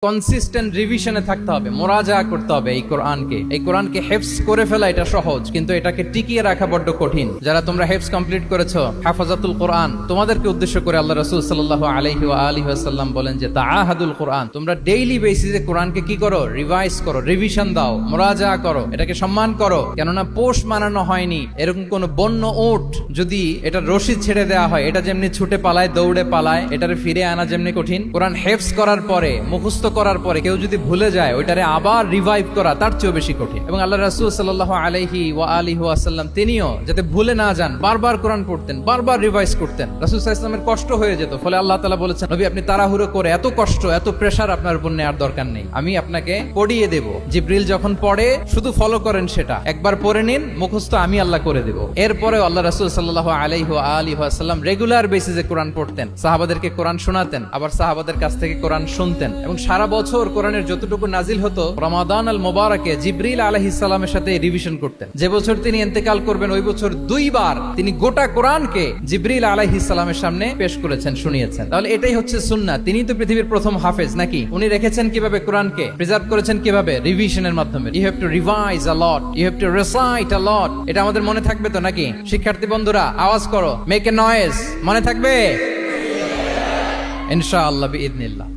Consistent রিভিশনে থাকতে হবে, মোরাজা করতে হবে এই কোরআনকে হেফজ করে ফেলা এটা সহজ, কিন্তু এটাকে টিকিয়ে রাখা বড্ড কঠিন। যারা তোমরা হেফজ কমপ্লিট করেছো, হাফাজাতুল কোরআন, তোমাদেরকে উদ্দেশ্য করে আল্লাহ রাসূল সাল্লাল্লাহু আলাইহি ওয়া আলিহি ওয়াসাল্লাম বলেন যে তাআহাদুল কোরআন, তোমরা ডেইলি বেসিসে কোরআনকে কি করো, রিভাইজ করো, রিভিশন দাও, মোরাজা করো, এটাকে সম্মান করো। কেননা পোষ মানানো হয়নি এরকম কোন বন্য উট যদি এটা রশি ছেড়ে দেওয়া হয়, এটা যেমনি ছুটে পালায়, দৌড়ে পালায়, এটারে ফিরে আনা যেমনি কঠিন, কোরআন হেফজ করার পরে, মুখস্থ করার পরে কেউ যদি ভুলে যায়, ওইটারে আবার রিভাইভ করা তার চেয়েও বেশি কঠিন। এবং আল্লাহ রাসূল সাল্লাল্লাহু আলাইহি ওয়া আলিহি ওয়াসাল্লাম তিনিও যাতে ভুলে না যান বারবার কোরআন পড়তেন, বারবার রিভাইজ করতেন। রাসূল সাল্লাল্লাহু আলাইহি ওয়াসাল্লামের কষ্ট হয়ে যেত, ফলে আল্লাহ তাআলা বলেছেন, নবী আপনি তাড়াহুড়ো করে এত কষ্ট, এত প্রেসার আপনার উপর নেওয়ার দরকার নেই, আমি আপনাকে পড়িয়ে দেব। জিবরিল যখন পড়ে শুধু ফলো করেন, সেটা একবার পড়ে নিন, মুখস্থ আমি আল্লাহ করে দেব। এরপরেও আল্লাহ রাসূল সাল্লাল্লাহু আলাইহি ওয়া আলিহি ওয়াসাল্লাম রেগুলার বেসিসে কোরআন পড়তেন, সাহাবাদেরকে কোরআন শোনাতেন, আবার সাহাবাদের কাছ থেকে কোরআন শুনতেন। এবং সারা বছর কোরআনের যতটুকু নাজিল হতো, রমাদান আল মুবারাকে জিবরিল আলাইহিস সালামের সাথে রিভিশন করতেন। যে বছর তিনি ইন্তেকাল করবেন, ওই বছর দুইবার তিনি গোটা কোরআনকে জিবরিল আলাইহিস সালামের সামনে পেশ করেছেন, শুনিয়েছেন। তাহলে এটাই হচ্ছে সুন্নাহ। তিনি তো পৃথিবীর প্রথম হাফেজ নাকি? উনি রেখেছেন কিভাবে কোরআনকে, প্রিজার্ভ করেছেন কিভাবে? রিভিশনের মাধ্যমে। You have to revise a lot, you have to recite a lot. এটা আমাদের মনে থাকবে তো নাকি? শিক্ষার্থী বন্ধুরা আওয়াজ করো, মেক এ নয়েজ। মনে থাকবে ইনশাআল্লাহ বিইذنিল্লাহ।